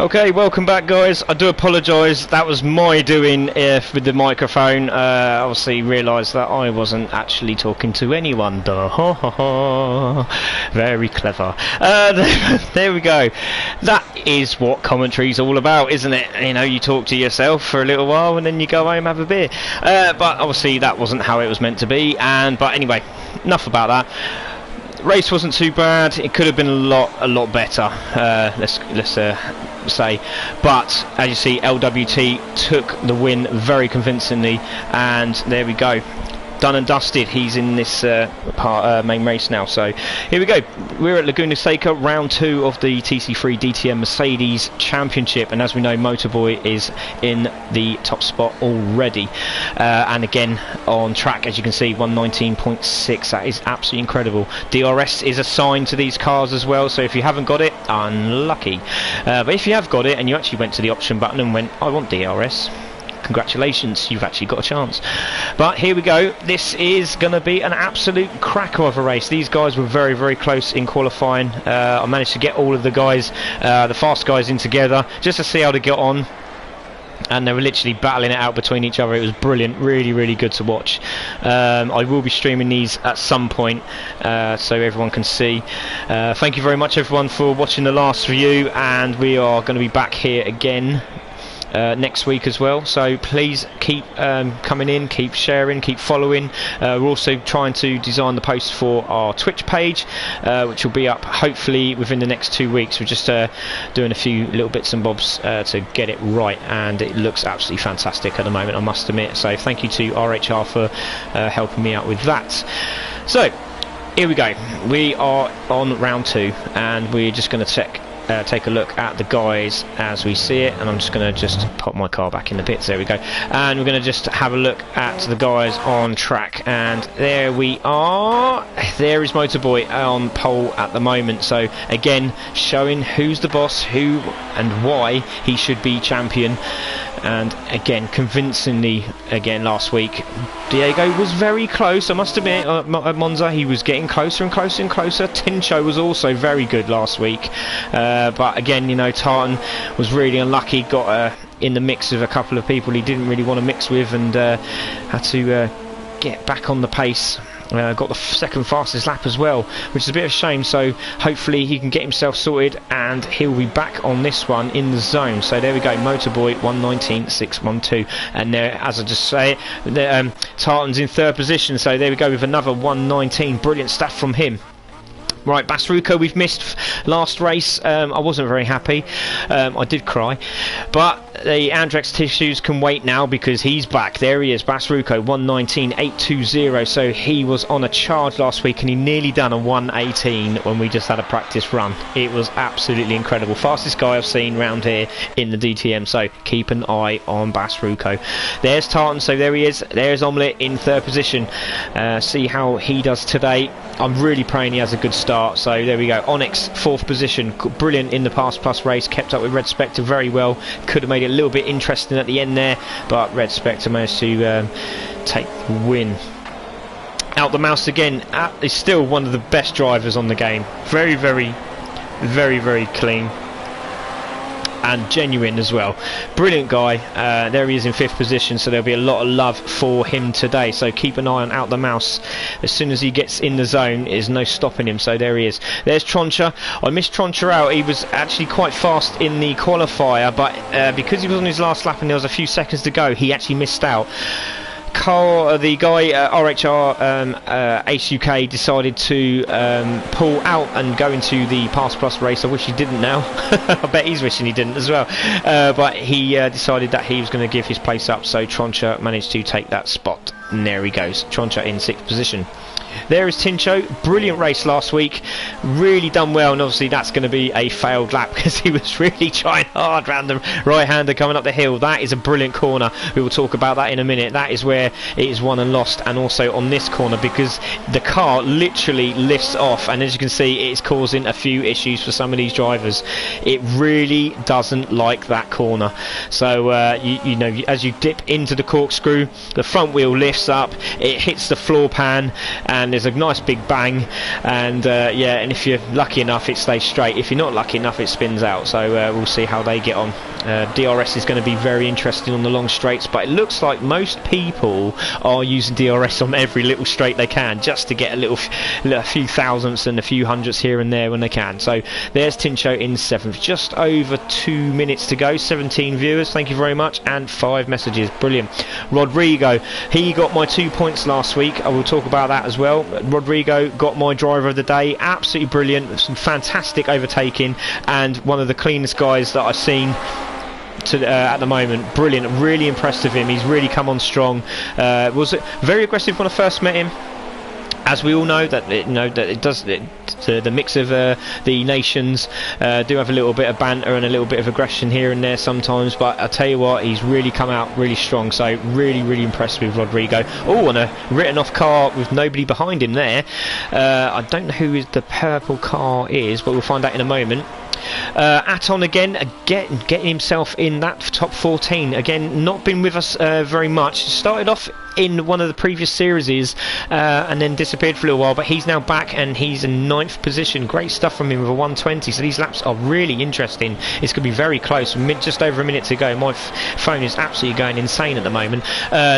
Okay, welcome back, guys. I do apologise, that was my doing with the microphone. Obviously realised that I wasn't actually talking to anyone. Very clever. There we go. That is what commentary's all about, isn't it? You know, you talk to yourself for a little while and then you go home, have a beer. But obviously that wasn't how it was meant to be. But anyway, enough about that. Race wasn't too bad. It could have been a lot better. Let's say, but as you see, LWT took the win very convincingly, and there we go. Done and dusted. He's in this main race now. So here we go. We're at Leguna Seca, round 2 of the TC3 DTM Mercedes Championship, and as we know, Motorboy is in the top spot already, and again on track, as you can see, 119.6. That is absolutely incredible. DRS is assigned to these cars as well, so if you haven't got it, unlucky. But if you have got it and you actually went to the option button and went, I want DRS, congratulations, you've actually got a chance. But here we go. This is going to be an absolute cracker of a race. These guys were very close in qualifying. I managed to get all of the guys, the fast guys, in together just to see how to get on, and they were literally battling it out between each other. It was brilliant, really good to watch. I will be streaming these at some point so everyone can see. Thank you very much, everyone, for watching the last review, and we are going to be back here again next week as well, so please keep coming in, keep sharing, keep following. We're also trying to design the post for our Twitch page, which will be up hopefully within the next 2 weeks. We're just doing a few little bits and bobs to get it right, and it looks absolutely fantastic at the moment, I must admit. So thank you to RHR for helping me out with that. So here we go. We are on round 2, and we're just going to take a look at the guys as we see it, and I'm just going to pop my car back in the pits. There we go, and we're going to just have a look at the guys on track, and there we are. There is Motorboy on pole at the moment, so again showing who's the boss, who and why he should be champion. And again, convincingly, again last week, Diego was very close, I must admit. At Monza he was getting closer and closer and closer. Tincho was also very good last week, but again, you know, Tartan was really unlucky, got in the mix of a couple of people he didn't really want to mix with, and had to get back on the pace. Got the second fastest lap as well, which is a bit of a shame, so hopefully he can get himself sorted and he'll be back on this one in the zone. So there we go, Motorboy 119.612, and there, as I just say, Tartan's in 3rd position, so there we go with another 119. Brilliant stuff from him. Right, Basruco we've missed last race. I wasn't very happy. I did cry, but the Andrex tissues can wait now because he's back. There he is, Basruco 119.820. So he was on a charge last week and he nearly done a 118 when we just had a practice run. It was absolutely incredible. Fastest guy I've seen round here in the DTM, so keep an eye on Basruco. There's Tartan, so there he is. There's Omelette in 3rd position. See how he does today. I'm really praying he has a good start. So there we go. Onyx 4th position, brilliant in the Pass Plus race, kept up with Red Spectre very well. Could have made it a little bit interesting at the end there, but Red Spectre managed to take the win. Out the mouse again, is still one of the best drivers on the game. Very clean and genuine as well. Brilliant guy. There he is in 5th position, so there'll be a lot of love for him today, so keep an eye on Out the Mouse. As soon as he gets in the zone, there's no stopping him. So there he is. There's Troncha. I missed Troncha out. He was actually quite fast in the qualifier, but because he was on his last lap and there was a few seconds to go, he actually missed out. The guy RHR Ace UK decided to pull out and go into the Pass Plus race. I wish he didn't now. I bet he's wishing he didn't as well, but he decided that he was going to give his place up, so Troncha managed to take that spot, and there he goes, Troncha in 6th position. There is Tincho. Brilliant race last week, really done well, and obviously that's going to be a failed lap because he was really trying hard round the right-hander coming up the hill. That is a brilliant corner. We will talk about that in a minute. That is where it is won and lost, and also on this corner because the car literally lifts off, and as you can see, it is causing a few issues for some of these drivers. It really doesn't like that corner. So you know, as you dip into the corkscrew, the front wheel lifts lifts up, it hits the floor pan, and there's a nice big bang, and yeah, and if you're lucky enough it stays straight. If you're not lucky enough it spins out, so we'll see how they get on. DRS is going to be very interesting on the long straights, but it looks like most people are using DRS on every little straight they can, just to get a few thousandths and a few hundredths here and there when they can. So there's Tincho in 7th, just over 2 minutes to go. 17 viewers, thank you very much, and 5 messages, brilliant. Rodrigo, he got my 2 points last week, I will talk about that as well. Rodrigo got my driver of the day, absolutely brilliant, some fantastic overtaking, and one of the cleanest guys that I've seen at the moment. Brilliant, really impressed with him. He's really come on strong. Was very aggressive when I first met him. As we all know, that it does. The mix of the nations do have a little bit of banter and a little bit of aggression here and there sometimes. But I tell you what, he's really come out really strong. So really impressed with Rodrigo. Oh, and a written off car with nobody behind him there. I don't know who the purple car is, but we'll find out in a moment. Aton again, getting himself in that top 14. Again, not been with us very much. Started off in one of the previous series and then disappeared for a little while, but he's now back and he's in 9th position. Great stuff from him with a 120, so these laps are really interesting. It's going to be very close, just over a minute to go. My phone is absolutely going insane at the moment.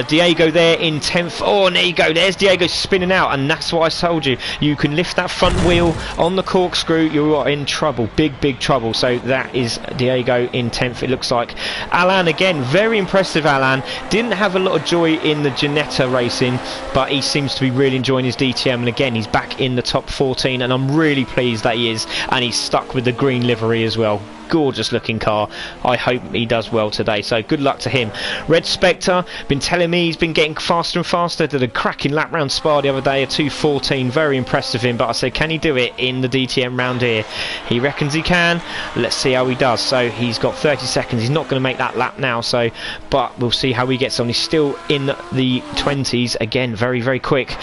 Diego there in 10th. Oh, and there you go, there's Diego spinning out, and that's what I told you. You can lift that front wheel on the corkscrew, you are in trouble, big trouble. So that is Diego in 10th, it looks like. Alan again, very impressive. Alan didn't have a lot of joy in the Ginetta racing, but he seems to be really enjoying his DTM, and again he's back in the top 14, and I'm really pleased that he is, and he's stuck with the green livery as well. Gorgeous looking car. I hope he does well today, so good luck to him. Red Spectre been telling me he's been getting faster and faster. Did a cracking lap round Spa the other day, a 2:14. Very impressed with him, but I said, can he do it in the DTM round here? He reckons he can. Let's see how he does. So he's got 30 seconds. He's not going to make that lap now, so but we'll see how he gets on. He's still in the 20s. Again, very quick.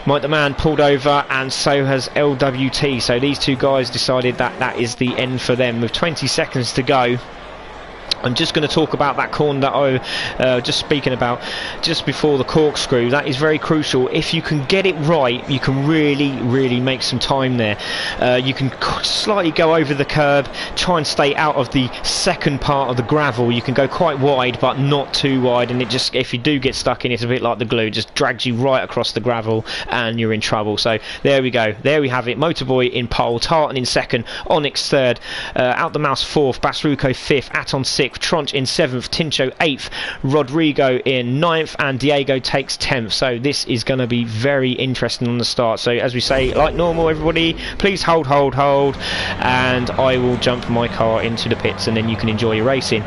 Mike the Man pulled over, and so has LWT, so these two guys decided that is the end for them with 20 seconds to go. I'm just going to talk about that corner that I just speaking about just before the corkscrew. That is very crucial. If you can get it right, you can really make some time there. You can slightly go over the curb, try and stay out of the second part of the gravel. You can go quite wide, but not too wide, and it just, if you do get stuck in, it's a bit like the glue, just drags you right across the gravel and you're in trouble. So there we go, there we have it. Motorboy in pole, Tartan in second, Onyx third, Out the Mouse fourth, Basruco fifth, Aton sixth, Tronch in 7th, Tincho 8th, Rodrigo in 9th, and Diego takes 10th. So this is going to be very interesting on the start. So as we say, like normal, everybody, please hold, and I will jump my car into the pits, and then you can enjoy your racing.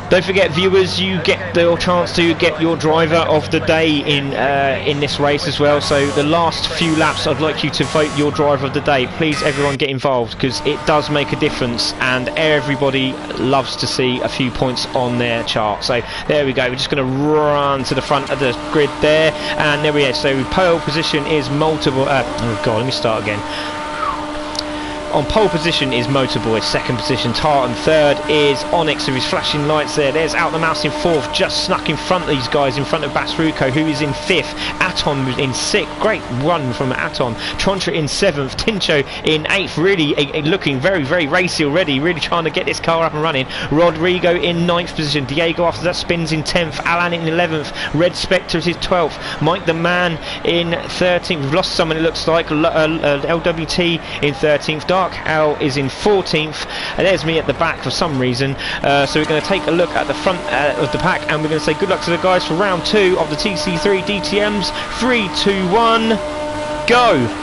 Don't forget, viewers, you get your chance to get your driver of the day in this race as well. So the last few laps, I'd like you to vote your driver of the day. Please, everyone, get involved, because it does make a difference, and everybody loves to see a few points on their chart. So there we go. We're just going to run to the front of the grid there, and there we are. So pole position is multiple. Oh God, let me start again. On pole position is Motorboy, second position Tartan, third is Onyx with his flashing lights there. There's Out the Mouse in fourth, just snuck in front of these guys, in front of Basruco, who is in fifth. Aton in sixth, great run from Aton. Trontra in seventh, Tincho in eighth, really looking very racy already, really trying to get this car up and running. Rodrigo in ninth position, Diego after that spins in 10th, Alan in 11th, Red Spectre is his 12th, Mike the Man in 13th. We've lost someone, it looks like, LWT in 13th, Dark Al is in 14th, and there's me at the back for some reason. So we're going to take a look at the front of the pack, and we're going to say good luck to the guys for round 2 of the TC3 DTMs. 3, 2, 1, go!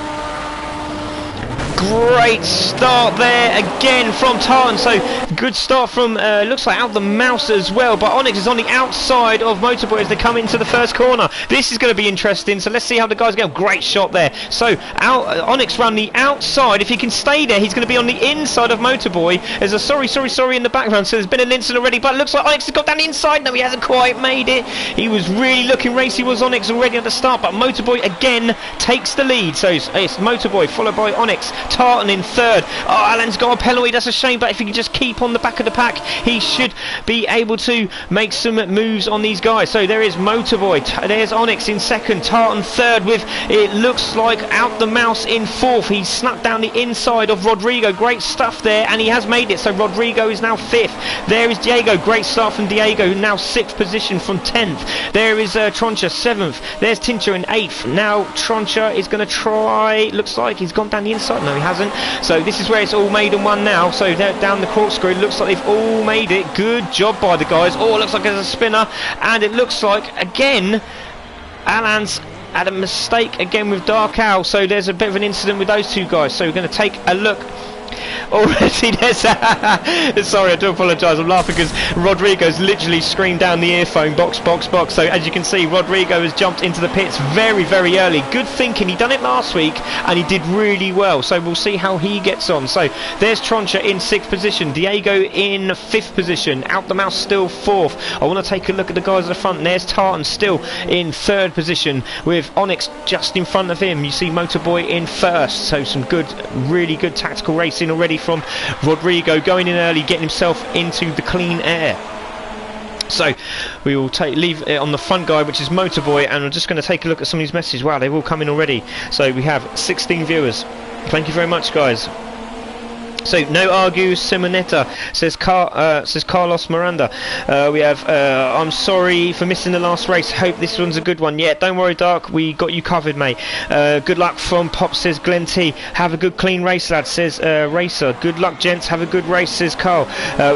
Great start there again from Tartan. So good start from looks like Out the Mouse as well, but Onyx is on the outside of Motorboy as they come into the first corner. This is going to be interesting, so let's see how the guys go. Great shot there. So Onyx ran the outside. If he can stay there, he's going to be on the inside of Motorboy. There's a sorry in the background, so there's been an incident already, but it looks like Onyx has got down the inside. No, he hasn't quite made it. He was really looking racy, was Onyx, already at the start, but Motorboy again takes the lead. So it's Motorboy followed by Onyx, Tartan in third. Oh, Alan's got a penalty, that's a shame, but if he can just keep on the back of the pack, he should be able to make some moves on these guys. So there is Motorboy, there's Onyx in second, Tartan third with, it looks like, Out the Mouse in fourth. He's snuck down the inside of Rodrigo, great stuff there, and he has made it, so Rodrigo is now fifth. There is Diego, great start from Diego, now sixth position from 10th. There is Troncha 7th, there's Tincho in 8th. Now Troncha is going to try, looks like he's gone down the inside, no he hasn't, so this is where it's all made and won now. So they're down the corkscrew, looks like they've all made it. Good job by the guys. Oh, it looks like there's a spinner, and it looks like again Alan's had a mistake again with Dark Owl, so there's a bit of an incident with those two guys. So we're going to take a look. Already there's sorry, I do apologise, I'm laughing because Rodrigo's literally screamed down the earphone, box, box, box. So as you can see, Rodrigo has jumped into the pits very, very early. Good thinking, he done it last week and he did really well, so we'll see how he gets on. So there's Troncha in 6th position, Diego in 5th position, Out the Mouse still 4th. I want to take a look at the guys at the front. There's Tartan still in 3rd position with Onyx just in front of him. You see Motorboy in 1st, so some good, really good tactical racing already from Rodrigo, going in early, getting himself into the clean air. So we will leave it on the front guy, which is Motorboy, and we're just going to take a look at some of these messages. Wow, they've all come in already. So we have 16 viewers. Thank you very much, guys. So no argue Simonetta says Carlos Miranda. We have I'm sorry for missing the last race, hope this one's a good one. Yeah, don't worry Dark, we got you covered mate. Good luck from Pop says Glenn T. Have a good clean race lad says Racer. Good luck gents, have a good race says Carl,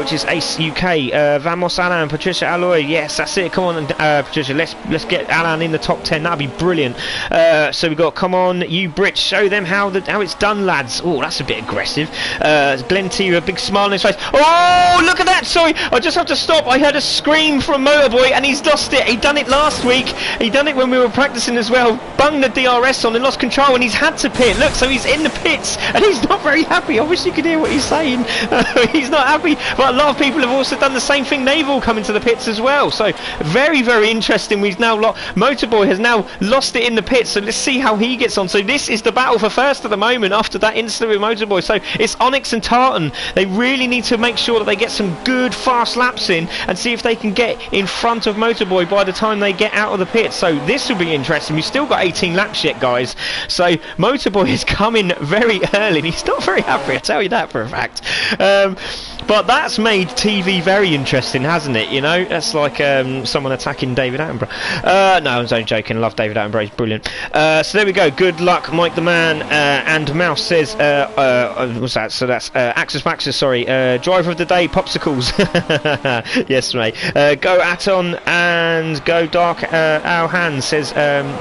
which is Ace UK. Vamos Alan, Patricia Alloy, yes that's it, come on Patricia, let's get Alan in the top 10, that'd be brilliant. So we got, come on you Brits, show them how it's done lads. Oh, that's a bit aggressive. Glenn T with a big smile on his face. Oh, look at that, sorry, I just have to stop. I heard a scream from Motorboy and he's lost it. He done it last week, he done it when we were practicing as well, bunged the DRS on and lost control and he's had to pit. Look, so he's in the pits and he's not very happy. I wish you could hear what he's saying. He's not happy, but a lot of people have also done the same thing. They've all come into the pits as well, so very, very interesting. We've now Motorboy has now lost it in the pits, so let's see how he gets on. So this is the battle for first at the moment after that incident with Motorboy. So it's Onyx and Tartan. They really need to make sure that they get some good fast laps in and see if they can get in front of Motorboy by the time they get out of the pit. So this will be interesting. We've still got 18 laps yet guys, so Motorboy is coming very early and he's not very happy, I'll tell you that for a fact. But that's made TV very interesting, hasn't it? You know, that's like someone attacking David Attenborough. No, I'm only joking. I love David Attenborough. He's brilliant. So there we go. Good luck, Mike the Man. And Mouse says, what's that? So that's Axis Maxis. Sorry, driver of the day, popsicles. Yes, mate. Go Aton and go Dark Our Hand says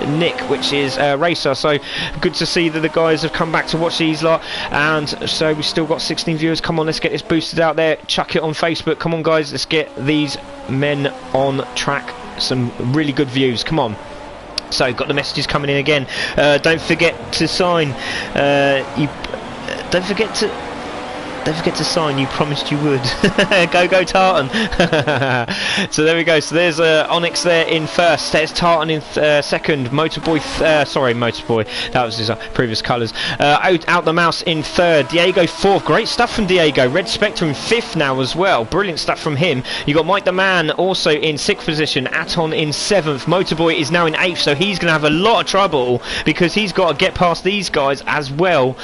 Nick, which is Racer. So good to see that the guys have come back to watch these lot. And so we've still got 16 viewers. Come on, let's get this boosted out there. Chuck it on Facebook. Come on guys, let's get these men on track. Some really good views, come on. So got the messages coming in again. Don't forget to sign. Don't forget to sign, you promised you would. Go Tartan. So there we go, so there's Onyx there in first, there's Tartan in second, Motorboy that was his previous colours. Out the Mouse in third, Diego fourth, great stuff from Diego. Red Spectre in fifth now as well, brilliant stuff from him. You got Mike the Man also in sixth position, Aton in seventh, Motorboy is now in eighth, so he's going to have a lot of trouble because he's got to get past these guys as well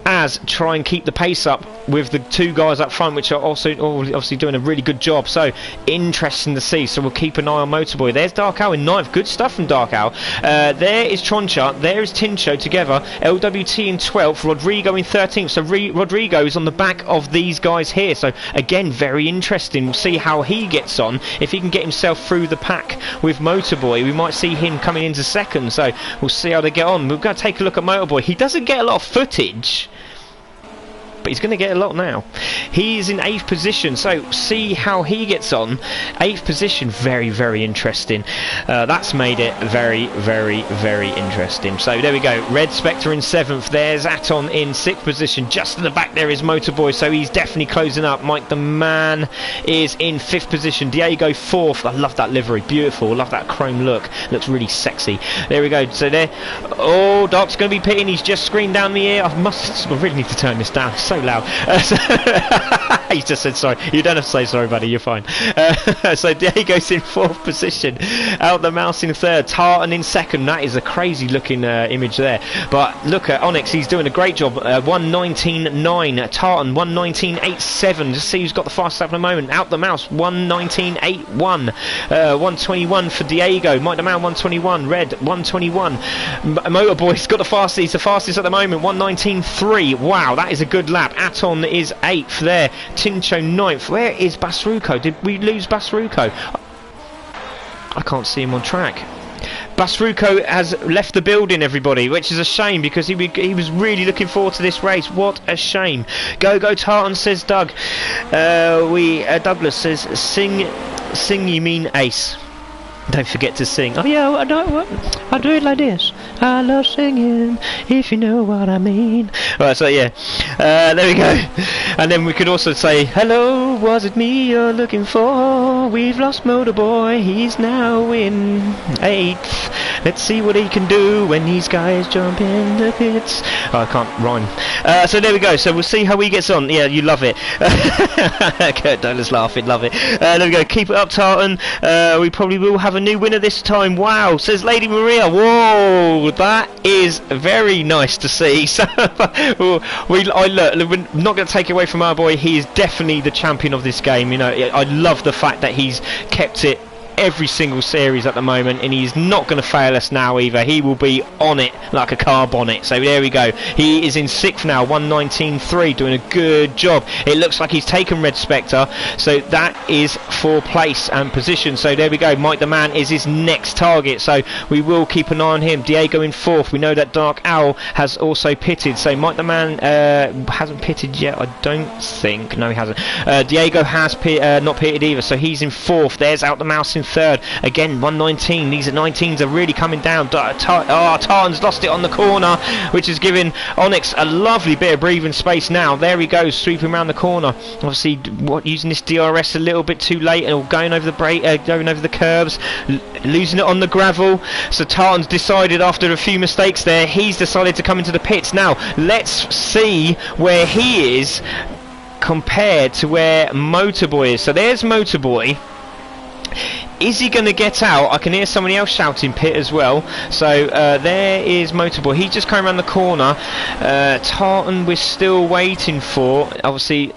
as try and keep the pace up with the two guys up front, which are also obviously doing a really good job. So interesting to see, so we'll keep an eye on Motorboy. There's Dark Owl in ninth, good stuff from Dark Owl. There is Troncha, there is Tincho together, LWT in 12th, Rodrigo in 13th, so Rodrigo is on the back of these guys here, so again very interesting. We'll see how he gets on, if he can get himself through the pack with Motorboy. We might see him coming into second, so we'll see how they get on. We're going to take a look at Motorboy. He doesn't get a lot of footage but he's going to get a lot now. He is in 8th position, so see how he gets on. 8th position, very, very interesting. That's made it very, very, very interesting. So there we go. Red Spectre in 7th. There's Aton in 6th position. Just in the back there is Motorboy, so he's definitely closing up. Mike the Man is in 5th position. Diego 4th. I love that livery. Beautiful. I love that chrome look. Looks really sexy. There we go. So there. Oh, Doc's going to be pitting. He's just screamed down the ear. I really need to turn this down. It's so loud. He just said sorry. You don't have to say sorry, buddy. You're fine. So Diego's in 4th position. Out the mouse in 3rd. Tartan in 2nd. That is a crazy looking image there. But look at Onyx. He's doing a great job. 1:19.9. Tartan 1:19.87. Just see who's got the fastest lap at the moment. Out the mouse 1:19.81. 1:21 for Diego. Mike the Man 1:21. Red 1:21. Motorboy's got the fastest. He's the fastest at the moment. 1:19.3. Wow, that is a good lap. Aton is 8th there. Tincho 9th. Where is Basruko? Did we lose Basruko? I can't see him on track. Basruko has left the building, everybody, which is a shame because he was really looking forward to this race. What a shame. Go Tartan, says Doug. Douglas says sing you mean ace. Don't forget to sing. Oh yeah, I do it like this. I love singing, if you know what I mean. Right, so yeah, there we go. And then we could also say, hello, was it me you're looking for? We've lost Motorboy, he's now in 8th. Let's see what he can do when these guys jump in the pits. Oh, I can't rhyme. So there we go. So we'll see how he gets on. Yeah, you love it. Kurt Dolan's laughing, love it. There we go. Keep it up, Tartan. We probably will have a new winner this time. Wow, says Lady Maria. Whoa, that is very nice to see. So look, we're not going to take it away from our boy. He is definitely the champion of this game. You know, I love the fact that he's kept it every single series at the moment, and he's not going to fail us now either. He will be on it like a car bonnet. So there we go. He is in 6th now, 1:19.3, doing a good job. It looks like he's taken Red Spectre, so that is for place and position. So there we go. Mike the Man is his next target, so we will keep an eye on him. Diego in 4th. We know that Dark Owl has also pitted, so Mike the Man hasn't pitted yet, I don't think. No, he hasn't. Diego has not pitted either, so he's in 4th. There's Out the Mouse in 3rd. Again, 1:19. These 19s are really coming down. Tartan's lost it on the corner, which is giving Onyx a lovely bit of breathing space now. There he goes, sweeping around the corner. Obviously, using this DRS a little bit too late, and going over the curbs, losing it on the gravel. So Tartan's decided, after a few mistakes there, he's decided to come into the pits. Now, let's see where he is compared to where Motorboy is. So there's Motorboy. Is he going to get out? I can hear somebody else shouting pit as well. So there is Motorboy. He's just coming around the corner. Tartan we're still waiting for. Obviously,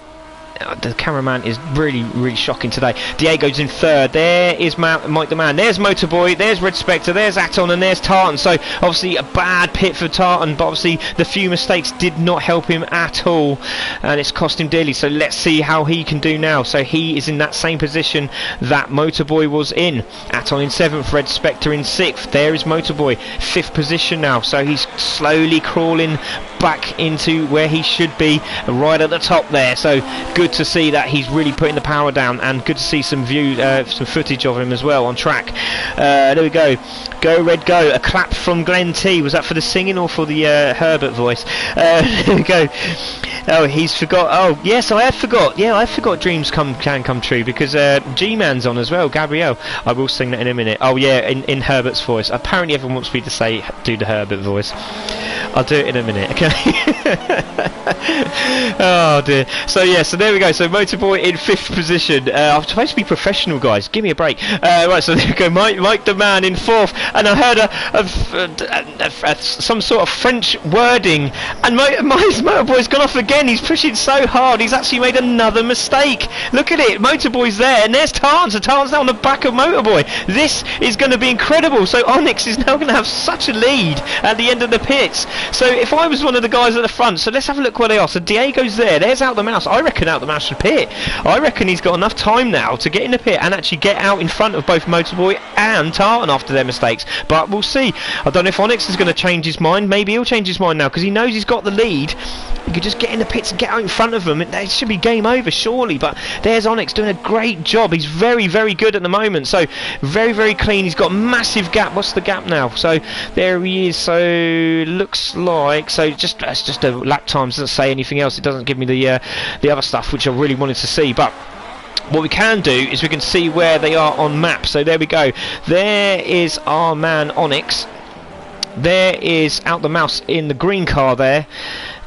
the cameraman is really shocking today. Diego's in 3rd. There is Mike the Man. There's Motorboy. There's Red Spectre. There's Aton, and there's Tartan. So obviously a bad pit for Tartan, but obviously the few mistakes did not help him at all, and it's cost him dearly. So let's see how he can do now. So he is in that same position that Motorboy was in. Aton in 7th. Red Spectre in 6th. There is Motorboy, 5th position now. So he's slowly crawling back into where he should be, right at the top there. So good to see that he's really putting the power down, and good to see some some footage of him as well on track. There we go. Go Red Go. A clap from Glenn T. Was that for the singing or for the Herbert voice? There we go. Oh, he's forgot. Oh, yes, I had forgot. Yeah, I forgot dreams can come true, because G-Man's on as well, Gabrielle. I will sing that in a minute. Oh yeah, in Herbert's voice. Apparently everyone wants me to do the Herbert voice. I'll do it in a minute, okay? Oh dear. So yeah, so there we go. So Motorboy in 5th position. I'm supposed to be professional, guys. Give me a break. Right, so there we go. Mike the Man in 4th, and I heard some sort of French wording, and my Motorboy's gone off again. He's pushing so hard. He's actually made another mistake. Look at it. Motorboy's there, and there's Tartan. So Tartan's now on the back of Motorboy. This is going to be incredible. So Onyx is now going to have such a lead at the end of the pits. So if I was one of the guys at the front, so let's have a look where they are. So Diego's there. There's Out the Mouse. I reckon Out the Mouse should pit. I reckon he's got enough time now to get in the pit and actually get out in front of both Motorboy and Tartan after their mistakes. But we'll see. I don't know if Onyx is going to change his mind. Maybe he'll change his mind now because he knows he's got the lead. He could just get in the pits and get out in front of them. It should be game over, surely. But there's Onyx doing a great job. He's very, very good at the moment. So very, very clean. He's got a massive gap. What's the gap now? So there he is. So looks like, so it's just a lap time. Doesn't say anything else. It doesn't give me the other stuff which I really wanted to see. But what we can do is we can see where they are on map. So there we go. There is our man Onyx. There is Out the Mouse in the green car there.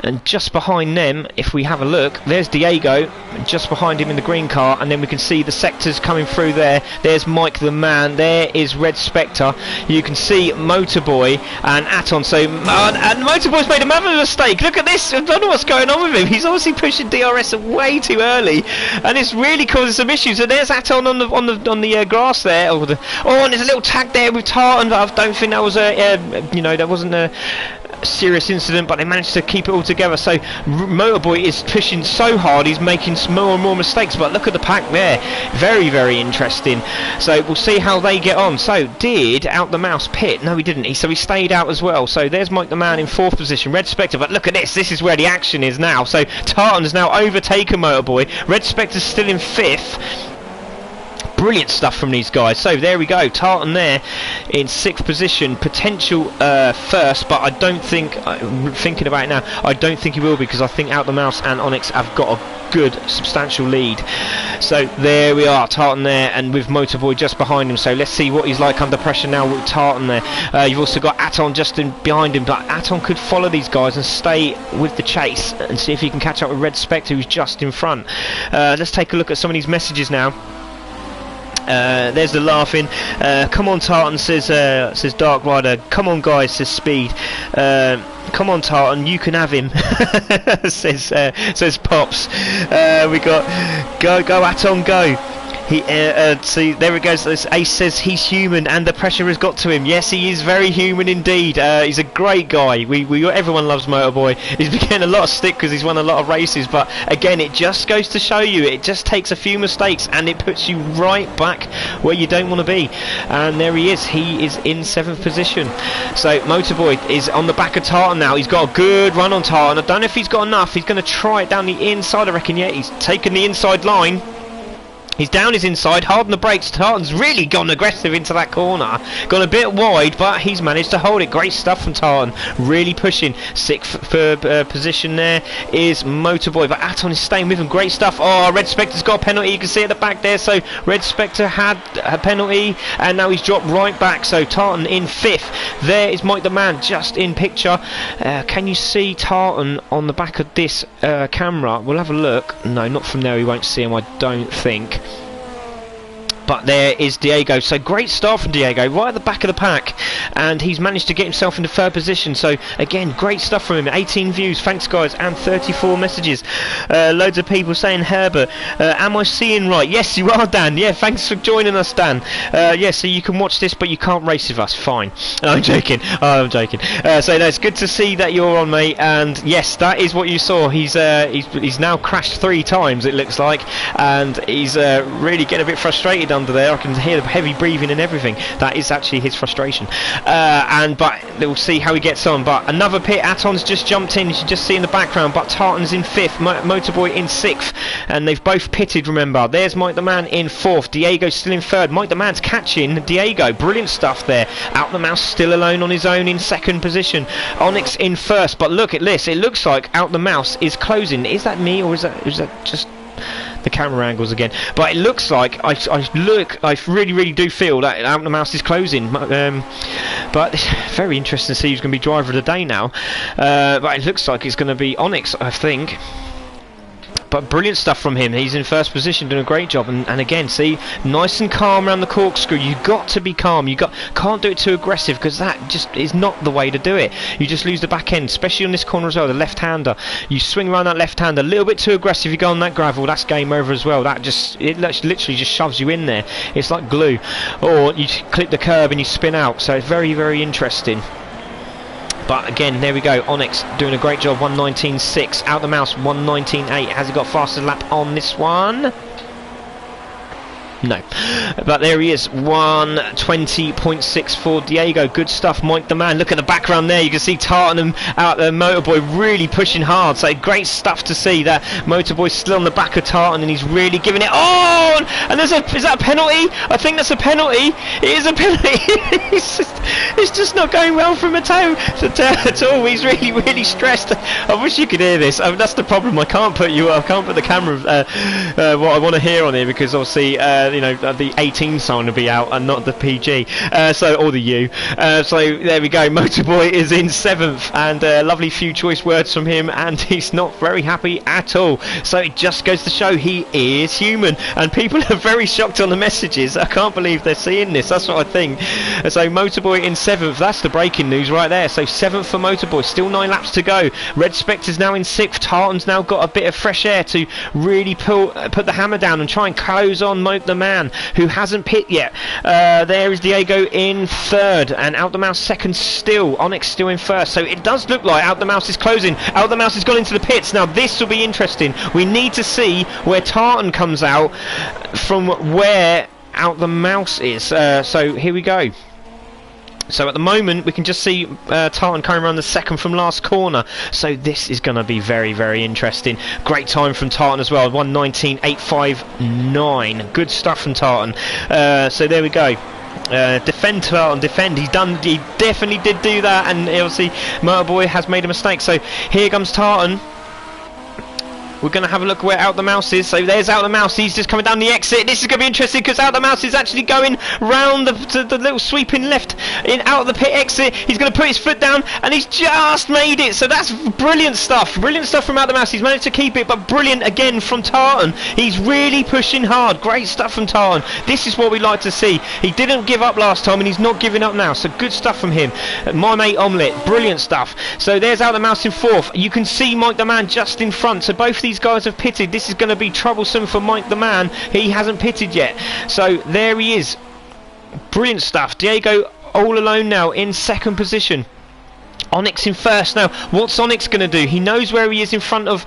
And just behind them, if we have a look, there's Diego, and just behind him in the green car, and then we can see the sectors coming through there. There's Mike the Man, there is Red Spectre. You can see Motorboy and Aton. So, and Motorboy's made another mistake. Look at this, I don't know what's going on with him. He's obviously pushing DRS way too early, and it's really causing some issues. And there's Aton on the grass there. Oh, and there's a little tag there with Tartan, but I don't think that was that wasn't a serious incident, but they managed to keep it all together. So Motorboy is pushing so hard, he's making more and more mistakes, but look at the pack there, very, very interesting. So we'll see how they get on. So did Out the Mouse pit? No, he didn't. So he stayed out as well. So there's Mike the Man in 4th position, Red Spectre, but look at this is where the action is now. So Tartan's now overtaken Motorboy, Red Spectre's still in 5th. Brilliant stuff from these guys. So there we go, Tartan there in 6th position, potential 1st, but I don't think, thinking about it now, I don't think he will be, because I think Out the Mouse and Onyx have got a good substantial lead. So there we are, Tartan there, and with Motorboy just behind him. So let's see what he's like under pressure now with Tartan there. You've also got Aton just behind him, but Aton could follow these guys and stay with the chase and see if he can catch up with Red Spectre, who's just in front. Let's take a look at some of these messages now. There's the laughing. Come on, Tartan, says Dark Rider. Come on, guys, says Speed. Come on, Tartan, you can have him. says Pops. We got go Aton, go. See, there it goes. Ace says he's human and the pressure has got to him. Yes, he is very human indeed. He's a great guy. Everyone loves Motorboy. He's been getting a lot of stick because he's won a lot of races, but again, it just goes to show you, it just takes a few mistakes and it puts you right back where you don't want to be. And there he is. He is in 7th position. So Motorboy is on the back of Tartan now. He's got a good run on Tartan. I don't know if he's got enough. He's going to try it down the inside, I reckon. Yeah, he's taken the inside line. He's down his inside, hard on the brakes. Tartan's really gone aggressive into that corner. Gone a bit wide, but he's managed to hold it. Great stuff from Tartan. Really pushing. 6th position there is Motorboy, but Aton is staying with him. Great stuff. Oh, Red Spectre's got a penalty. You can see at the back there. So Red Spectre had a penalty, and now he's dropped right back. So Tartan in 5th. There is Mike the Man just in picture. Can you see Tartan on the back of this camera? We'll have a look. No, not from there. We won't see him, I don't think. But there is Diego. So great start from Diego, right at the back of the pack, and he's managed to get himself into 3rd position. So again, great stuff from him. 18 views, thanks guys, and 34 messages. Loads of people saying Herbert, am I seeing right? Yes, you are, Dan. Yeah, thanks for joining us, Dan. Yeah, so you can watch this, but you can't race with us. Fine. No, I'm joking. I'm joking. So no, it's good to see that you're on, mate. And yes, that is what you saw. He's now crashed 3 times, it looks like, and he's really getting a bit frustrated under there. I can hear the heavy breathing and everything. That is actually his frustration. But we'll see how he gets on. But another pit. Aton's just jumped in. You should just see in the background. But Tartan's in 5th. Motorboy in 6th. And they've both pitted, remember. There's Mike the Man in 4th. Diego's still in 3rd. Mike the Man's catching Diego. Brilliant stuff there. Out the Mouse still alone on his own in 2nd position. Onyx in 1st. But look at this. It looks like Out the Mouse is closing. Is that me, or is that just the camera angles again? But it looks like I really do feel that Out the Mouse is closing. But very interesting to see who's going to be driver of the day now. But it looks like it's going to be Onyx, I think. But brilliant stuff from him. He's in 1st position, doing a great job. And again, see, nice and calm around the corkscrew. You've got to be calm. Can't do it too aggressive, because that just is not the way to do it. You just lose the back end, especially on this corner as well, the left-hander. You swing around that left-hander a little bit too aggressive. You go on that gravel, that's game over as well. It literally just shoves you in there. It's like glue. Or you clip the curb and you spin out. So it's very, very interesting. But again, there we go. Onyx doing a great job. 1:19.6. Out the mouse. 1:19.8. Has he got faster lap on this one? No, but there he is, 1:20.6 for Diego. Good stuff, Mike the Man. Look at the background there. You can see Tartan out the Motorboy really pushing hard. So great stuff to see that Motorboy's still on the back of Tartan and he's really giving it on. And is that a penalty? I think that's a penalty. It is a penalty. it's just not going well for Matteo at all. He's really stressed. I wish you could hear this. That's the problem. I can't put the camera what I want to hear on here because obviously. The 18 sign will be out and not the PG, or the U. So there we go. Motorboy is in 7th, and lovely few choice words from him, and he's not very happy at all. So it just goes to show he is human, and people are very shocked on the messages. I can't believe they're seeing this. That's what I think. So Motorboy in 7th. That's the breaking news right there. So 7th for Motorboy. Still 9 laps to go. Red Spectre's now in 6th. Tartan's now got a bit of fresh air to really put the hammer down and try and close on the Man who hasn't pit yet. There is Diego in 3rd, and Out the Mouse 2nd still. Onyx still in 1st. So it does look like Out the Mouse is closing. Out the Mouse has gone into the pits. Now this will be interesting. We need to see where Tartan comes out from where Out the Mouse is. So here we go. So at the moment we can just see Tartan coming around the 2nd from last corner. So this is going to be very interesting. Great time from Tartan as well. 1:19.859. Good stuff from Tartan. So there we go. Defend Tartan, defend. He definitely did do that, and obviously Motorboy has made a mistake. So here comes Tartan. We're going to have a look where Out the Mouse is. So there's Out the Mouse. He's just coming down the exit. This is going to be interesting because Out the Mouse is actually going round the little sweeping left out of the pit exit. He's going to put his foot down and he's just made it. So that's brilliant stuff. Brilliant stuff from Out the Mouse. He's managed to keep it, but brilliant again from Tartan. He's really pushing hard. Great stuff from Tartan. This is what we like to see. He didn't give up last time and he's not giving up now. So good stuff from him. My mate Omelette. Brilliant stuff. So there's Out the Mouse in 4th. You can see Mike the Man just in front. So both these guys have pitted. This is going to be troublesome for Mike the Man. He hasn't pitted yet. So there he is. Brilliant stuff. Diego all alone now in 2nd position. Onyx in 1st. Now, what's Onyx going to do? He knows where he is in front of...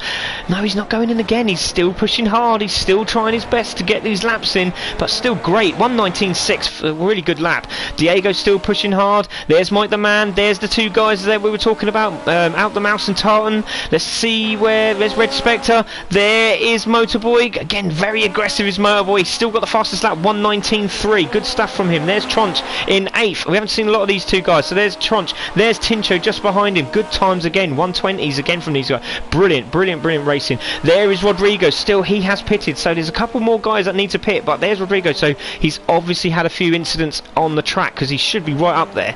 No, he's not going in again. He's still pushing hard. He's still trying his best to get these laps in, but still great. 1:19.6, a really good lap. Diego's still pushing hard. There's Mike the Man. There's the 2 guys that we were talking about. Out the Mouse and Tartan. Let's see where... There's Red Spectre. There is Motorboy. Again, very aggressive is Motorboy. He's still got the fastest lap. 1:19.3. Good stuff from him. There's Tronch in 8th. We haven't seen a lot of these 2 guys. So there's Tronch. There's Tincho just behind him. Good times again. 1:20s again from these guys. Brilliant racing. There is Rodrigo. Still, he has pitted. So there's a couple more guys that need to pit, but there's Rodrigo. So he's obviously had a few incidents on the track because he should be right up there.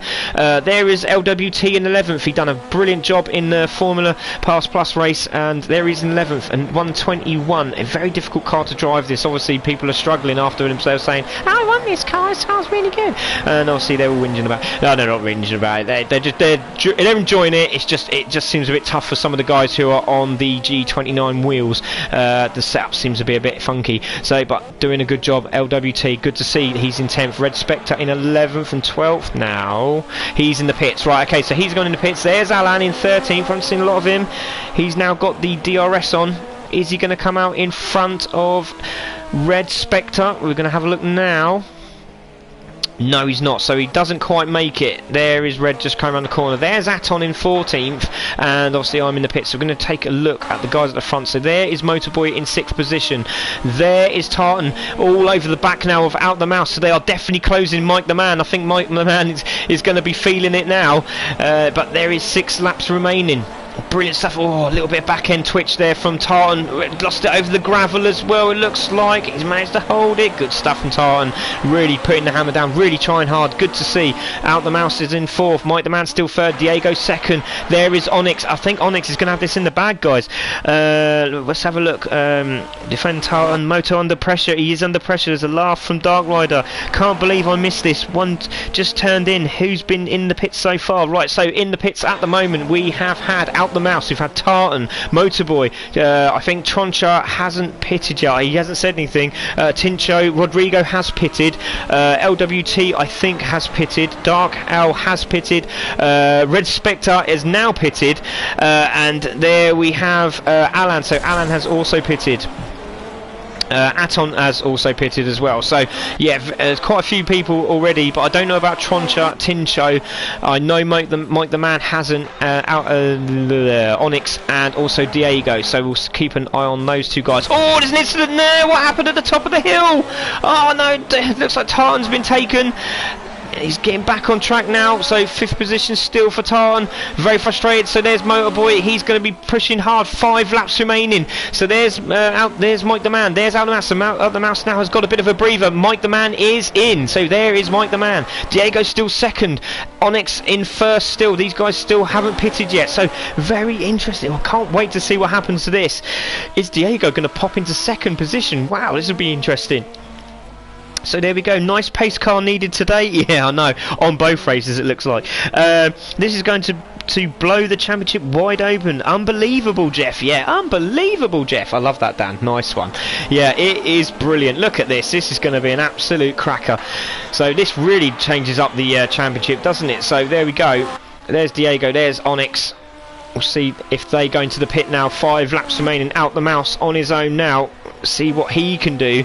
There is LWT in 11th. He done a brilliant job in the Formula Pass Plus race, and there he's in 11th and 1:21. A very difficult car to drive this. Obviously, people are struggling after themselves saying, I want this car. This car's really good. And obviously, they're all whinging about it. No, they're not whinging about it. They're enjoying it. It just seems a bit tough for some of the guys who are on the G29 wheels. The setup seems to be a bit funky. So, but doing a good job. LWT, good to see. He's in 10th. Red Spectre in 11th and 12th now. He's in the pits. Right, okay, so he's going in the pits. There's Alan in 13th. I haven't seen a lot of him. He's now got the DRS on. Is he going to come out in front of Red Spectre? We're going to have a look now. No, he's not, so he doesn't quite make it. There is Red just coming around the corner. There's Aton in 14th, and obviously I'm in the pits, so we're going to take a look at the guys at the front. So there is Motorboy in 6th position. There is Tartan all over the back now of Out the Mouse, so they are definitely closing Mike the Man. I think Mike the Man is going to be feeling it now, but there is 6 laps remaining. Brilliant stuff. Oh, a little bit of back end twitch there from Tartan. Lost it over the gravel as well, it looks like. He's managed to hold it. Good stuff from Tartan. Really putting the hammer down, really trying hard. Good to see. Out the Mouse is in 4th. Mike the Man still 3rd. Diego 2nd. There is Onyx. I think Onyx is going to have this in the bag, guys. Let's have a look. Defend Tartan. Moto under pressure. He is under pressure. There's a laugh from Dark Rider. Can't believe I missed this. One just turned in. Who's been in the pits so far? Right, so in the pits at the moment we have had Out out the mouse, we've had Tartan, Motorboy, I think Troncha hasn't pitted yet, he hasn't said anything, Tincho, Rodrigo has pitted, LWT I think has pitted, Dark L has pitted, Red Spectre is now pitted, and there we have Alan, so Alan has also pitted. Aton has also pitted as well, so yeah, there's quite a few people already, but I don't know about Troncha, Tincho. I know Mike the Man hasn't, Onyx and also Diego, so we'll keep an eye on those two guys. Oh, there's an incident there. What happened at the top of the hill? Oh no, it looks like Tartan's been taken. He's getting back on track now, so 5th position still for Tartan. Very frustrated, so there's Motorboy. He's going to be pushing hard, 5 laps remaining. So there's there's Mike the Man, there's Out the Mouse. So Out the Mouse now has got a bit of a breather. Mike the Man is in, so there is Mike the Man. Diego's still second, Onyx in first still. These guys still haven't pitted yet, so very interesting. I can't wait to see what happens to this. Is Diego going to pop into 2nd position? Wow, this will be interesting. So there we go, nice pace car needed today. Yeah, I know, on both races it looks like. This is going to blow the championship wide open. Unbelievable, Jeff. Yeah, unbelievable, Jeff. I love that, Dan. Nice one. Yeah, it is brilliant. Look at this. This is going to be an absolute cracker. So this really changes up the championship, doesn't it? So there we go. There's Diego. There's Onyx. We'll see if they go into the pit now. 5 laps remaining. Out the Mouse on his own now. See what he can do.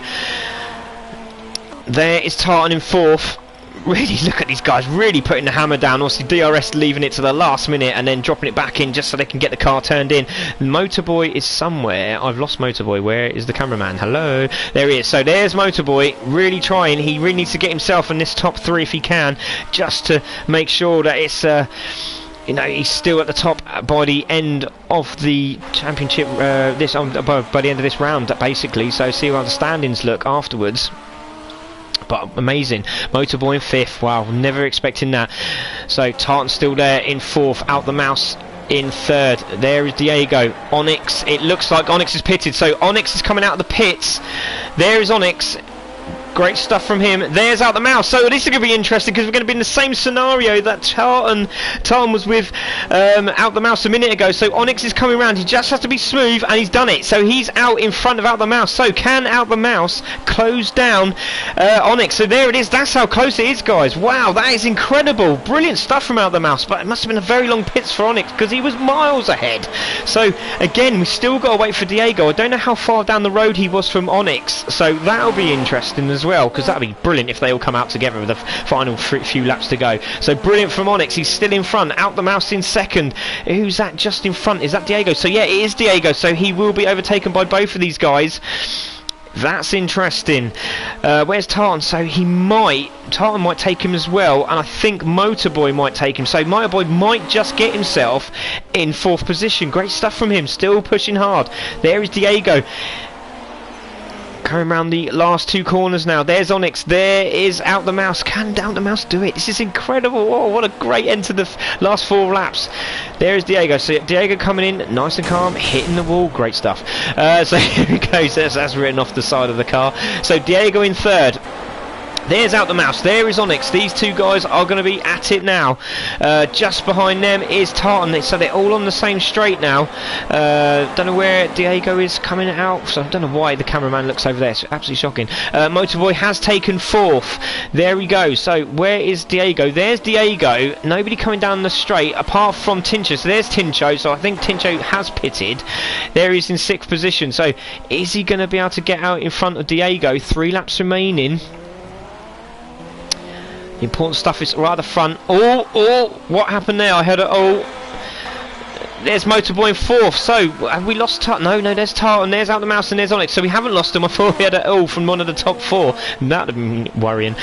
There is Tartan in 4th. Really, look at these guys, really putting the hammer down. Obviously DRS leaving it to the last minute and then dropping it back in just so they can get the car turned in. Motorboy is somewhere. I've lost Motorboy. Where is the cameraman? Hello, there he is. So there's Motorboy, really trying. He really needs to get himself in this top 3 if he can, just to make sure that it's you know, he's still at the top by the end of the championship, by the end of this round basically. So see how the standings look afterwards. But amazing. Motorboy in 5th. Wow, never expecting that. So Tartan still there in 4th. Out the Mouse in 3rd. There is Diego. Onyx. It looks like Onyx is pitted. So Onyx is coming out of the pits. There is Onyx. Great stuff from him. There's Out the Mouse. So this is going to be interesting because we're going to be in the same scenario that Tartan was with Out the Mouse a minute ago. So Onyx is coming around. He just has to be smooth, and he's done it. So he's out in front of Out the Mouse. So can Out the Mouse close down Onyx? So there it is. That's how close it is, guys. Wow, that is incredible. Brilliant stuff from Out the Mouse. But it must have been a very long pits for Onyx because he was miles ahead. So again, we still got to wait for Diego. I don't know how far down the road he was from Onyx. So that'll be interesting as well, because that'd be brilliant if they all come out together with the final few laps to go. So brilliant from Onyx. He's still in front. Out the Mouse in 2nd. Who's that just in front? Is that Diego? So yeah, it is Diego. So he will be overtaken by both of these guys. That's interesting. Where's Tartan? So Tartan might take him as well, and I think Motorboy might take him. So Motorboy might just get himself in 4th position. Great stuff from him. Still pushing hard. There is Diego. Coming around the last 2 corners now. There's Onyx. There is Out the Mouse. Can Out the Mouse do it? This is incredible. Oh, what a great end to the last 4 laps. There is Diego. So Diego coming in nice and calm, hitting the wall. Great stuff. So here he goes. That's written off the side of the car. So Diego in 3rd. There's Out the Mouse. There is Onyx. These 2 guys are going to be at it now. Just behind them is Tartan. So they're all on the same straight now. Don't know where Diego is coming out. So I don't know why the cameraman looks over there. It's absolutely shocking. Motorboy has taken 4th. There we go. So where is Diego? There's Diego. Nobody coming down the straight apart from Tincho. So there's Tincho. So I think Tincho has pitted. There he is in 6th position. So is he going to be able to get out in front of Diego? 3 laps remaining. The important stuff is right at the front. Oh, what happened there? I heard a There's Motorboy in 4th. So have we lost Tartan? No, there's Tartan. There's Out the Mouse and there's Onyx. So we haven't lost them. I thought we had a from one of the top 4. That would have been worrying.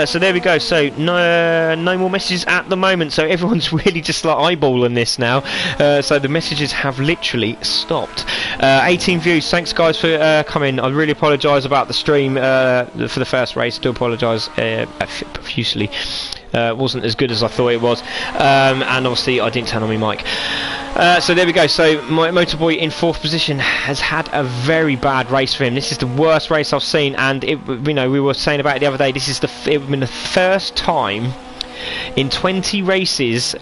So there we go. So no more messages at the moment. So everyone's really just like eyeballing this now. So the messages have literally stopped. 18 views. Thanks guys for coming. I really apologise about the stream for the first race. Do apologise profusely. Wasn't as good as I thought it was, and obviously I didn't turn on my mic. So there we go. So Motorboy in 4th position has had a very bad race for him. This is the worst race I've seen, and we were saying about it the other day. This is it been the first time in 20 races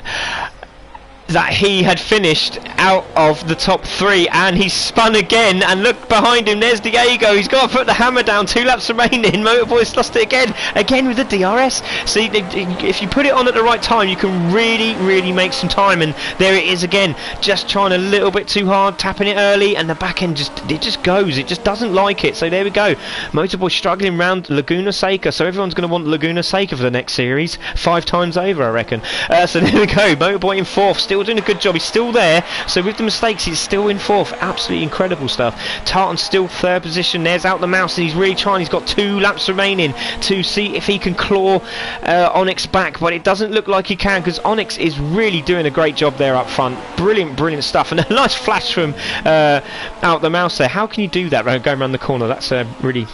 that he had finished out of the top 3, and he spun again, and look behind him, there's Diego. He's got to put the hammer down, 2 laps remaining. Motorboy's lost it again with the DRS. See, if you put it on at the right time, you can really make some time, and there it is again, just trying a little bit too hard, tapping it early, and the back end just goes, it just doesn't like it. So there we go, Motorboy struggling round Leguna Seca, so everyone's going to want Leguna Seca for the next series 5 times over, I reckon. So there we go, Motorboy in 4th, still doing a good job, he's still there, so with the mistakes he's still in 4th. Absolutely incredible stuff. Tartan still 3rd position. There's Out the Mouse, and he's really trying, he's got 2 laps remaining to see if he can claw Onyx back, but it doesn't look like he can, because Onyx is really doing a great job there up front. Brilliant stuff, and a nice flash from Out the Mouse there. How can you do that going around the corner? That's really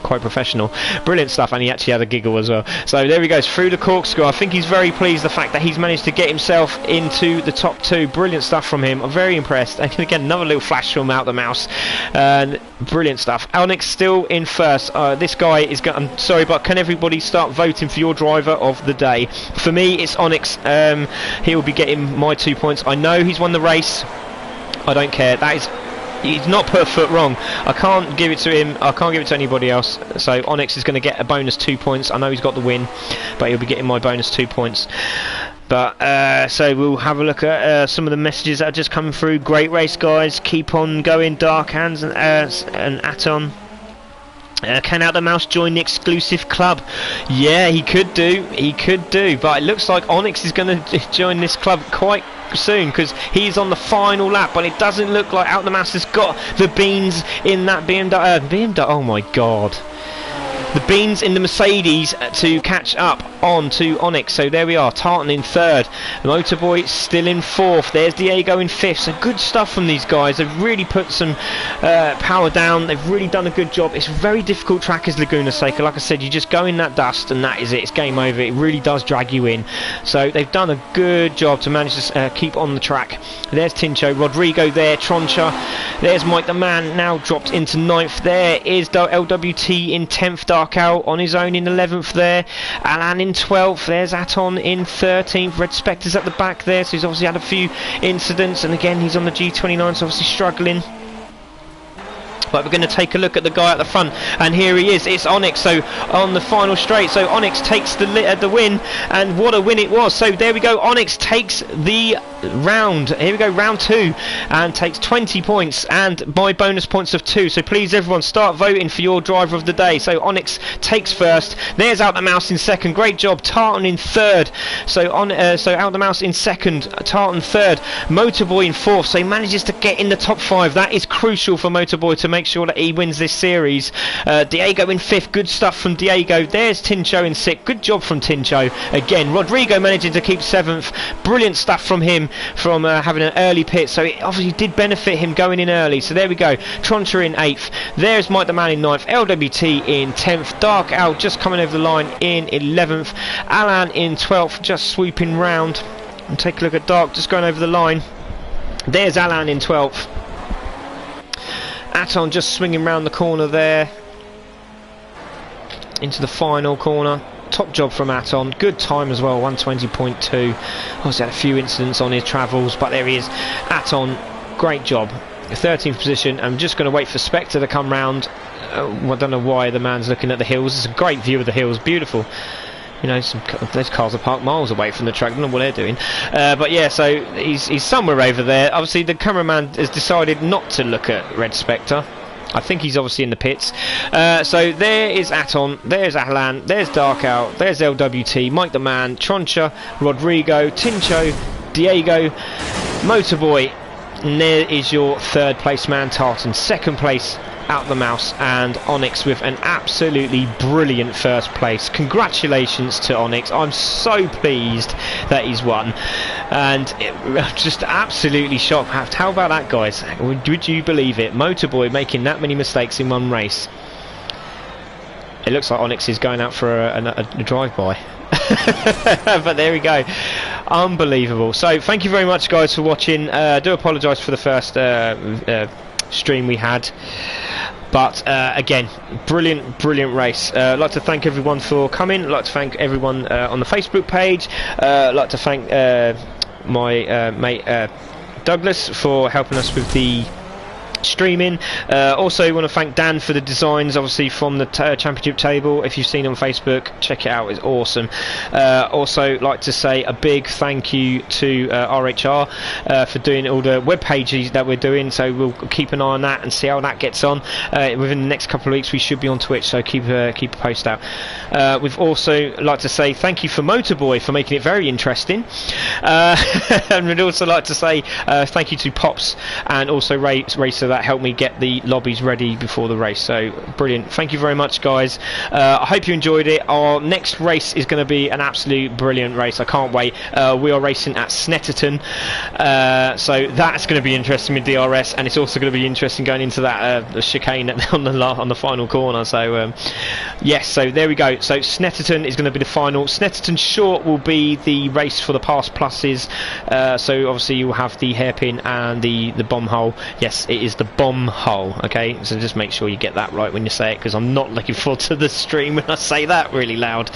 quite professional. Brilliant stuff, and he actually had a giggle as well. So there he goes through the corkscrew. I think he's very pleased the fact that he's managed to get himself into the top 2. Brilliant stuff from him. I'm very impressed. And again, another little flash from Out the Mouse. Brilliant stuff. Onyx still in 1st. This guy is going. I'm sorry, but can everybody start voting for your driver of the day? For me, it's Onyx. He will be getting my 2 points. I know he's won the race. I don't care. He's not put a foot wrong. I can't give it to him. I can't give it to anybody else. So Onyx is going to get a bonus 2 points. I know he's got the win, but he'll be getting my bonus 2 points. But so we'll have a look at some of the messages that are just coming through. Great race, guys. Keep on going. Dark Hands and Aton. Can Out the Mouse join the exclusive club? Yeah, he could do. But it looks like Onyx is going to join this club quite soon, because he's on the final lap, but it doesn't look like Out the Mouse has got the beans in that BMW. Oh my god. The beans in the Mercedes to catch up on to Onyx. So there we are, Tartan in 3rd, Motorboy still in 4th, there's Diego in 5th. So good stuff from these guys. They've really put some power down, they've really done a good job. It's a very difficult track as Leguna Seca. Like I said, you just go in that dust and that is it, it's game over. It really does drag you in. So they've done a good job to manage to keep on the track. There's Tincho, Rodrigo there, Troncha, there's Mike the Man, now dropped into 9th. There is LWT in 10th, Dark Out on his own in 11th there, Alan in 12th, there's Aton in 13th, Red Spectre's at the back there, so he's obviously had a few incidents, and again he's on the G29, so obviously struggling. But we're going to take a look at the guy at the front, and here he is, it's Onyx. So on the final straight, so Onyx takes the win, and what a win it was. So there we go, Onyx takes the round, here we go, round 2, and takes 20 points and my bonus points of 2. So please everyone start voting for your driver of the day. So Onyx takes 1st, there's Out the Mouse in 2nd, great job. Tartan in 3rd, so Out the Mouse in 2nd, Tartan 3rd, Motorboy in 4th, so he manages to get in the top 5. That is crucial for Motorboy to make sure that he wins this series. Diego in 5th, good stuff from Diego. There's Tincho in 6th, good job from Tincho again. Rodrigo managing to keep 7th, brilliant stuff from him, from having an early pit, so it obviously did benefit him going in early. So there we go, Troncha in 8th, there's Mike the Man in 9th, LWT in 10th, Dark Out just coming over the line in 11th, Alan in 12th, just swooping round. And take a look at Dark just going over the line. There's Alan in 12th, Aton just swinging round the corner there into the final corner. Top job from Aton, good time as well, 120.2. Obviously had a few incidents on his travels, but there he is, Aton, great job. 13th position. I'm just going to wait for Spectre to come round. I don't know why the man's looking at the hills. It's a great view of the hills, beautiful. You know, those cars are parked miles away from the track. I don't know what they're doing. But yeah, so he's somewhere over there. Obviously, the cameraman has decided not to look at Red Spectre. I think he's obviously in the pits. So there is Aton, there's Alan, there's Dark Out, there's LWT, Mike the Man, Troncha, Rodrigo, Tincho, Diego, Motorboy, and there is your 3rd place man, Tartan. 2nd place, Out the Mouse, and Onyx with an absolutely brilliant 1st place. Congratulations to Onyx. I'm so pleased that he's won, and just absolutely shocked. How about that, guys? Would you believe it? Motorboy making that many mistakes in one race. It looks like Onyx is going out for a drive-by. But there we go, unbelievable. So thank you very much, guys, for watching. I do apologise for the first stream we had, but again, brilliant race. I'd like to thank everyone for coming. I'd like to thank everyone on the Facebook page. I'd like to thank my mate Douglas for helping us with the streaming. Also want to thank Dan for the designs, obviously, from the championship table. If you've seen on Facebook, check it out, it's awesome. Also like to say a big thank you to RHR for doing all the web pages that we're doing, so we'll keep an eye on that and see how that gets on. Within the next couple of weeks we should be on Twitch, so keep a post out. We've also like to say thank you for Motorboy for making it very interesting, and we'd also like to say thank you to Pops and also Racer that helped me get the lobbies ready before the race. So brilliant, thank you very much, guys. I hope you enjoyed it. Our next race is going to be an absolute brilliant race. I can't wait. We are racing at Snetterton, so that's going to be interesting with DRS, and it's also going to be interesting going into that chicane on the final corner. So yes, so there we go. So Snetterton is going to be the final. Snetterton Short will be the race for the pass pluses, so obviously you'll have the hairpin and the bomb hole. Yes, it is the bomb hole. Okay, so just make sure you get that right when you say it, because I'm not looking forward to the stream when I say that really loud.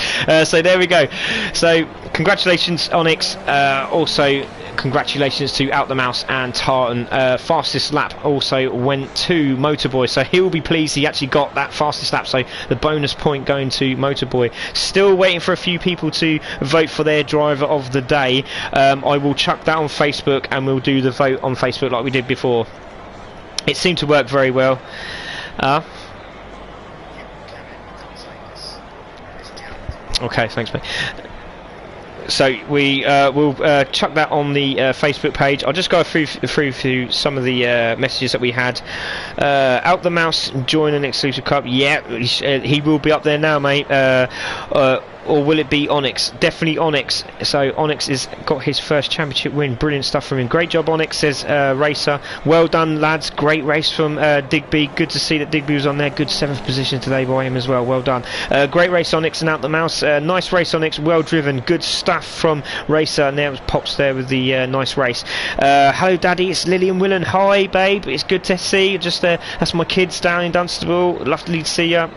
So there we go. So congratulations Onyx, also congratulations to Out the Mouse and Tartan. Fastest lap also went to Motorboy, so he will be pleased he actually got that fastest lap, so the bonus point going to Motorboy. Still waiting for a few people to vote for their driver of the day. I will chuck that on Facebook and we'll do the vote on Facebook like we did before. It seemed to work very well. Okay, thanks mate. So we will chuck that on the Facebook page. I'll just go through some of the messages that we had. Out the Mouse join an exclusive cup. Yeah, he will be up there now, mate. Or will it be Onyx? Definitely Onyx. So Onyx has got his first championship win. Brilliant stuff from him. Great job, Onyx, says Racer. Well done, lads. Great race from Digby. Good to see that Digby was on there. Good 7th position today by him as well. Well done. Great race, Onyx, and Out the Mouse. Nice race, Onyx. Well driven. Good stuff from Racer. And there was Pops there with the nice race. Hello, Daddy. It's Lillian Willen. Hi, babe. It's good to see you. Just that's my kids down in Dunstable. Lovely to see you.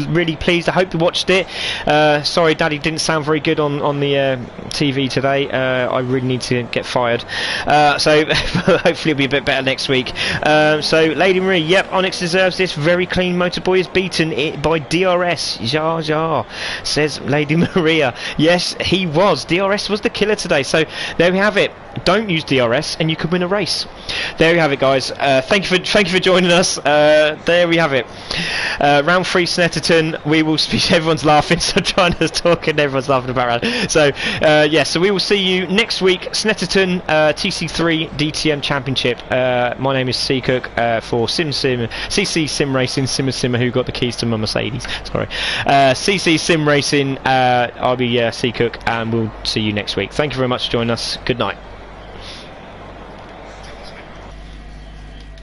Really pleased. I hope you watched it. Sorry, Daddy didn't sound very good on the TV today. I really need to get fired. So hopefully it'll be a bit better next week. So Lady Marie, yep, Onyx deserves this. Very clean. Motorboy is beaten by DRS. Ja, ja, says Lady Maria. Yes, he was. DRS was the killer today. So there we have it. Don't use DRS and you could win a race. There we have it, guys. Thank you for joining us. There we have it. Round 3 Snetterton. We will speak. Everyone's laughing, so I'm trying to talk and everyone's laughing about it. So yeah, so we will see you next week. Snetterton TC3 DTM Championship. My name is C Cook for CC Sim Racing. Simmer who got the keys to my Mercedes. Sorry. CC Sim Racing. I'll be C Cook, and we'll see you next week. Thank you very much for joining us. Good night.